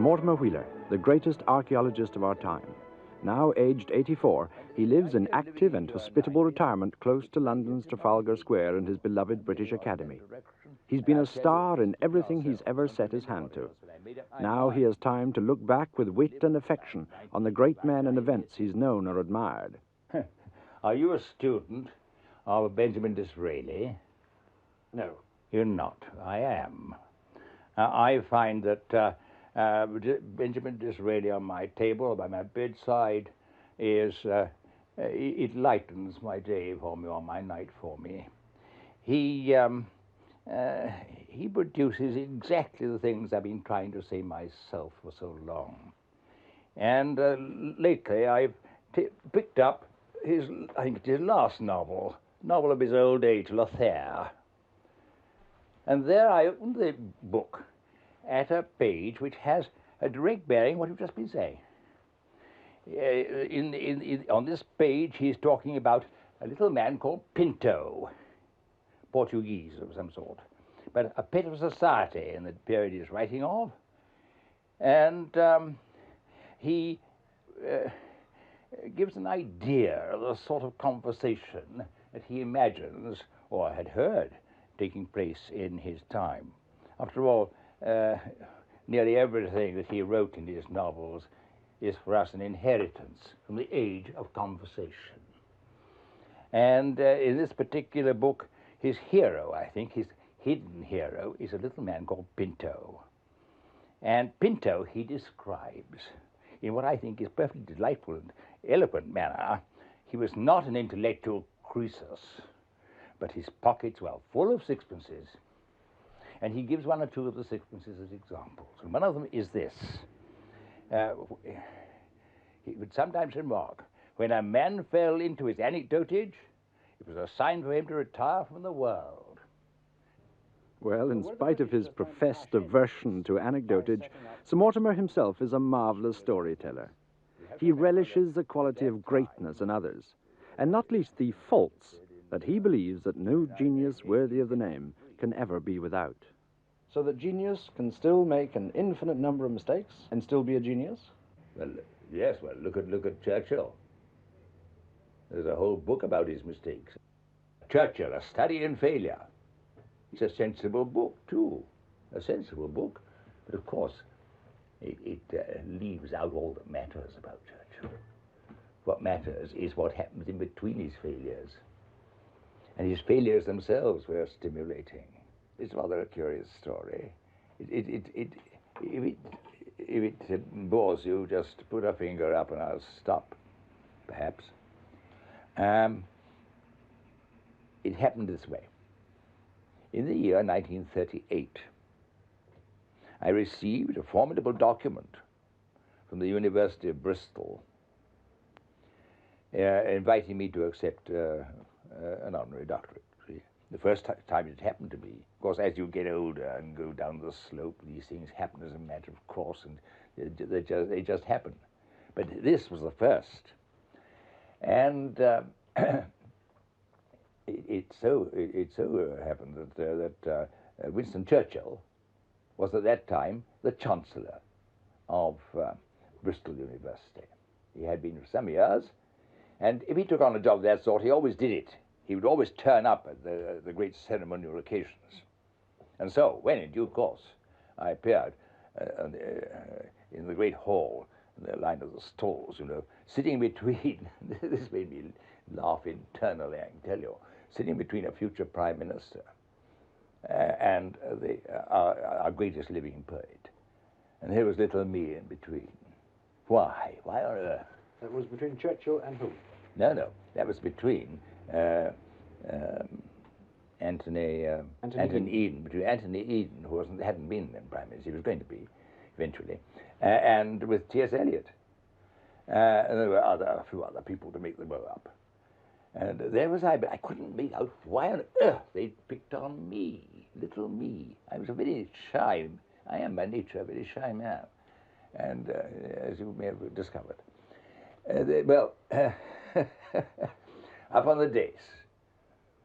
Mortimer Wheeler, the greatest archaeologist of our time. Now aged 84, he lives in active and hospitable retirement close to London's Trafalgar Square and his beloved British Academy. He's been a star in everything he's ever set his hand to. Now he has time to look back with wit and affection on the great men and events he's known or admired. Are you a student of Benjamin Disraeli? No. You're not. I am. I find that Benjamin Disraeli on my table, by my bedside, it lightens my day for me, or my night for me. He produces exactly the things I've been trying to say myself for so long. And lately I've picked up I think it's his last novel of his old age, Lothair. And there I opened the book at a page which has a direct bearing on what you've just been saying. On this page, he's talking about a little man called Pinto, Portuguese of some sort, but a pet of society in the period he's writing of. And he gives an idea of the sort of conversation that he imagines, or had heard, taking place in his time. After all, nearly everything that he wrote in his novels is for us an inheritance from the age of conversation. And in this particular book, his hero, I think, his hidden hero, is a little man called Pinto. And Pinto he describes in what I think is perfectly delightful and eloquent manner. He was not an intellectual Croesus, but his pockets were full of sixpences. And he gives one or two of the sixpences as examples. And one of them is this. He would sometimes remark, when a man fell into his anecdotage, it was a sign for him to retire from the world. Well, in spite of his professed aversion to anecdotage, Sir Mortimer himself is a marvellous storyteller. He relishes the quality of greatness in others, and not least the faults that he believes that no genius worthy of the name can ever be without. So that genius can still make an infinite number of mistakes and still be a genius? Well, yes, well, look at Churchill. There's a whole book about his mistakes. Churchill, A Study in Failure. It's a sensible book, too. A sensible book. But, of course, it leaves out all that matters about Churchill. What matters is what happens in between his failures. And his failures themselves were stimulating. It's rather a curious story. If it bores you, just put a finger up and I'll stop, perhaps. It happened this way. In the year 1938, I received a formidable document from the University of Bristol inviting me to accept an honorary doctorate. The first time it happened to me. Of course, as you get older and go down the slope, these things happen as a matter of course, and they just happen. But this was the first. And it so happened that Winston Churchill was at that time the Chancellor of Bristol University. He had been for some years, and if he took on a job of that sort, he always did it. He would always turn up at the great ceremonial occasions. And so, when in due course I appeared in the great hall, in the line of the stalls, you know, sitting between, this made me laugh internally, I can tell you, sitting between a future Prime Minister and our greatest living poet. And here was little me in between. Why? Why on earth? That was between Churchill and whom? No, that was between Anthony Eden, between Anthony Eden, who hadn't been then Prime Minister, he was going to be eventually, and with T.S. Eliot. And there were a few other people to make the bow up. And there was I, but I couldn't make out why on earth they'd picked on me, little me. I was a very shy, I am by nature a very shy man, and as you may have discovered. Up on the dais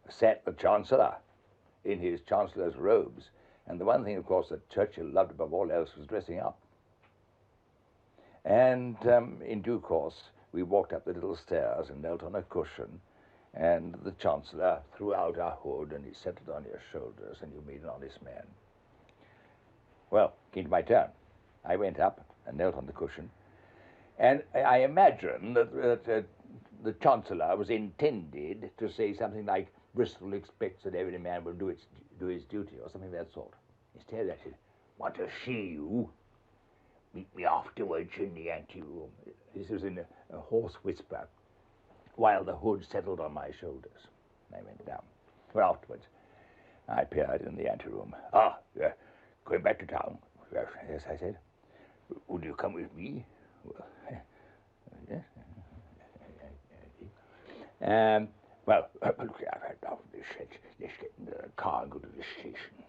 sat the Chancellor in his Chancellor's robes, and the one thing, of course, that Churchill loved above all else was dressing up. And in due course, we walked up the little stairs and knelt on a cushion, and the Chancellor threw out our hood, and he set it on your shoulders, and you made an honest man. Well, came to my turn. I went up and knelt on the cushion, and I imagine that the Chancellor was intended to say something like, "Bristol expects that every man will do his duty," or something of that sort. Instead, I said, "Want to see you? Meet me afterwards in the anteroom." This was in a hoarse whisper, while the hood settled on my shoulders. I went down. Well, afterwards, I appeared in the anteroom. "Ah, yeah, going back to town?" "Yes," I said. "Would you come with me?" "Well, yes." Well, look, I've had enough of this shit. Let's get into the car and go to the station.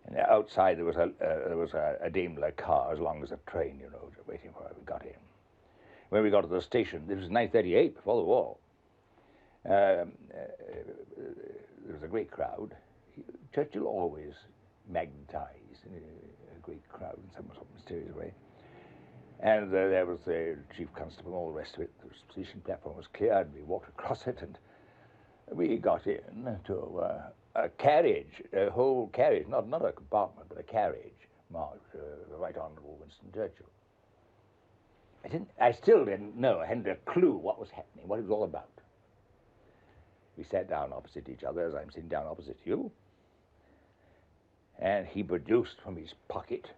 And outside there was a Daimler car as long as a train, you know, waiting for us. We got in. When we got to the station, this was 1938, before the war. There was a great crowd. Churchill always magnetized a great crowd in some mysterious way. And there was the chief constable and all the rest of it. The station platform was cleared. We walked across it, and we got in to a carriage, a whole carriage, not a compartment, but a carriage marked Right Honourable Winston Churchill. I still didn't know. I hadn't a clue what was happening, what it was all about. We sat down opposite each other, as I'm sitting down opposite you, and he produced from his pocket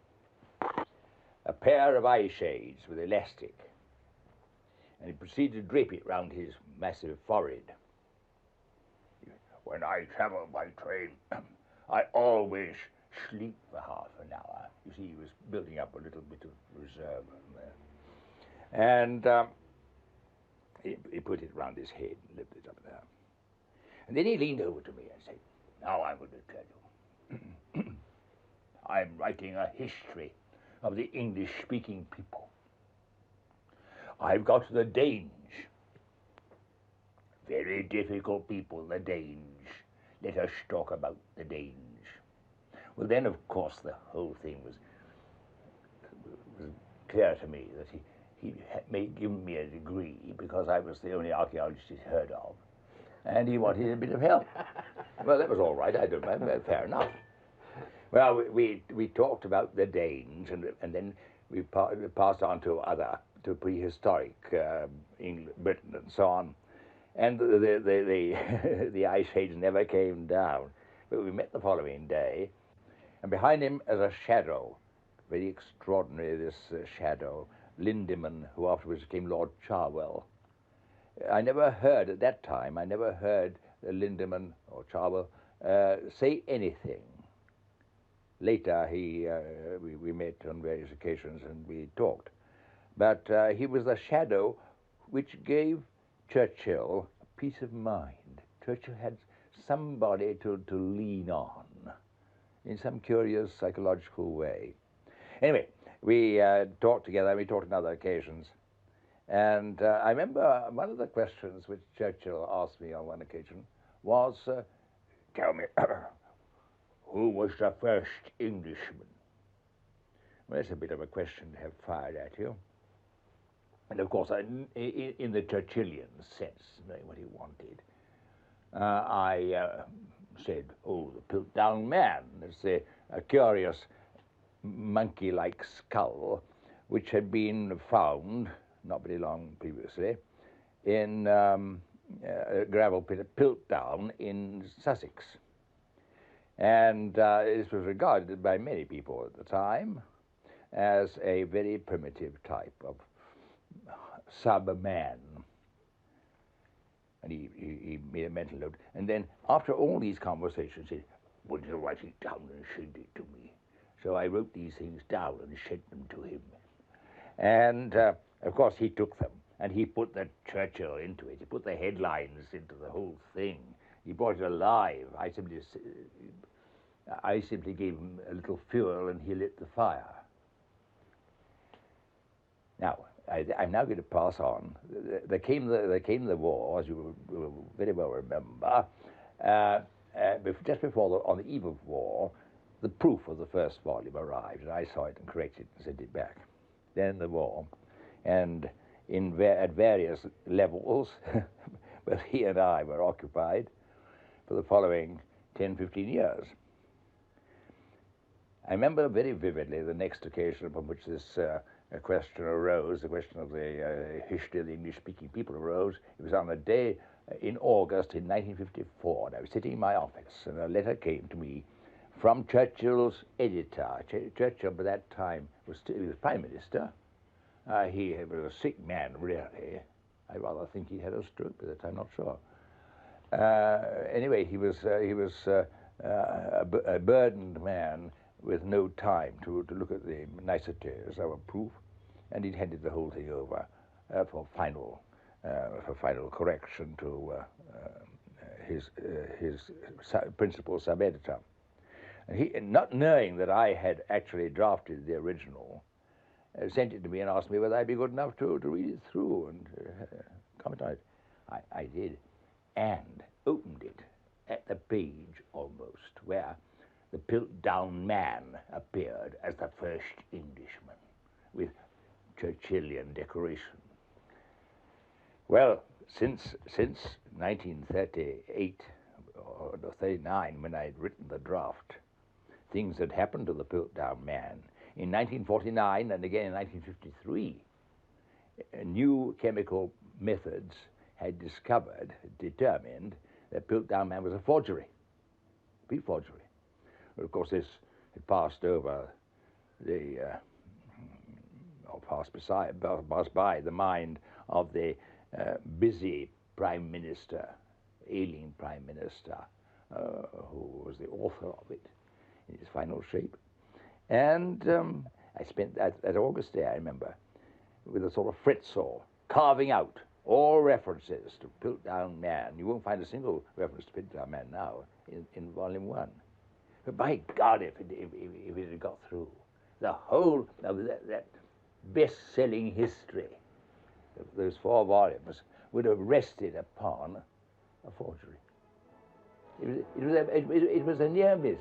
a pair of eye shades with elastic, and he proceeded to drape it round his massive forehead. "When I travel by train, I always sleep for half an hour." You see, he was building up a little bit of reserve there. And he put it round his head and lifted it up there. And then he leaned over to me and said, "Now I'm going to tell you. I'm writing a history of the English-speaking people. I've got the Danes. Very difficult people, the Danes. Let us talk about the Danes." Well, then, of course, the whole thing was clear to me that he had given me a degree because I was the only archaeologist he'd heard of, and he wanted a bit of help. Well, that was all right. I don't mind. Fair enough. Well, we talked about the Danes, and then we passed on to prehistoric England, Britain, and so on. And the ice age never came down. But we met the following day, and behind him as a shadow, very extraordinary, this shadow, Lindemann, who afterwards became Lord Cherwell. I never heard, at that time, Lindemann or Cherwell say anything. Later, we met on various occasions and we talked. But he was the shadow which gave Churchill a peace of mind. Churchill had somebody to lean on in some curious psychological way. Anyway, we talked together, we talked on other occasions. And I remember one of the questions which Churchill asked me on one occasion was, "Tell me, who was the first Englishman?" Well, that's a bit of a question to have fired at you. And of course, in the Churchillian sense, knowing what he wanted, I said, "Oh, the Piltdown Man." It's a curious monkey-like skull which had been found, not very long previously, in a gravel pit at Piltdown in Sussex. And this was regarded by many people at the time as a very primitive type of sub-man. And he made a mental note. And then, after all these conversations, he said, "Would you write it down and send it to me?" So I wrote these things down and sent them to him. And, of course, he took them, and he put the Churchill into it. He put the headlines into the whole thing. He brought it alive. I simply gave him a little fuel, and he lit the fire. Now, I'm now going to pass on. There came the war, as you will very well remember. Just before, on the eve of war, the proof of the first volume arrived, and I saw it and corrected it and sent it back. then the war, and at various levels, but he and I were occupied for the following 10, 15 years. I remember very vividly the next occasion upon which this question arose, the question of the history of the English-speaking people arose. It was on a day in August in 1954, and I was sitting in my office, and a letter came to me from Churchill's editor. Churchill, by that time, he was Prime Minister. He was a sick man, really. I rather think he had a stroke by that time, not sure. Anyway, he was a burdened man with no time to look at the niceties of a proof, and he'd handed the whole thing over for final correction to his principal sub-editor. And he, not knowing that I had actually drafted the original, sent it to me and asked me whether I'd be good enough to read it through and comment on it. I did, and opened it at the page almost where the Piltdown Man appeared as the first Englishman, with Churchillian decoration. Well, since 1938 or 39, when I'd written the draft, things had happened to the Piltdown Man. In 1949 and again in 1953, new chemical methods had determined that Piltdown Man was a forgery, complete forgery. But of course, this had passed over passed by the mind of the busy Prime Minister, ailing Prime Minister, who was the author of it in its final shape. And I spent that August day, I remember, with a sort of fretsaw, carving out all references to Piltdown Man. You won't find a single reference to Piltdown Man now in Volume 1. But by God, if it had got through, the whole of that best-selling history of those 4 volumes would have rested upon a forgery. It was a near miss.